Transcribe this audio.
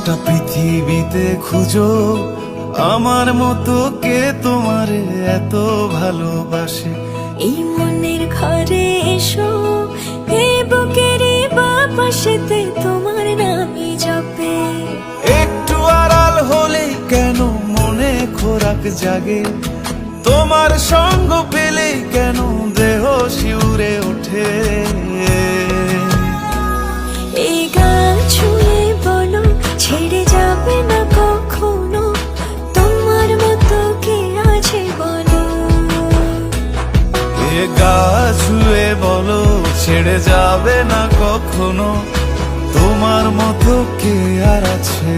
গোটা পৃথিবীতে খুঁজো আমার মতো কে তোমারে এত ভালোবাসে। এই মনের ঘরে এসো, এই বুকের বাপাশেতে তোমার নামই জপে। একটু আড়াল হলেই কেন মনে খোরাক জাগে, তোমার সঙ্গ পেলেই কেন দেহ শিউরে ওঠে। এই গান ছুঁয়ে বলো ছেড়ে যাবে না কখনো, তোমার মতো কে আছে বলো। এ গা ছুঁয়ে বলো ছেড়ে যাবে না কখনো, তোমার মতো কে আর আছে।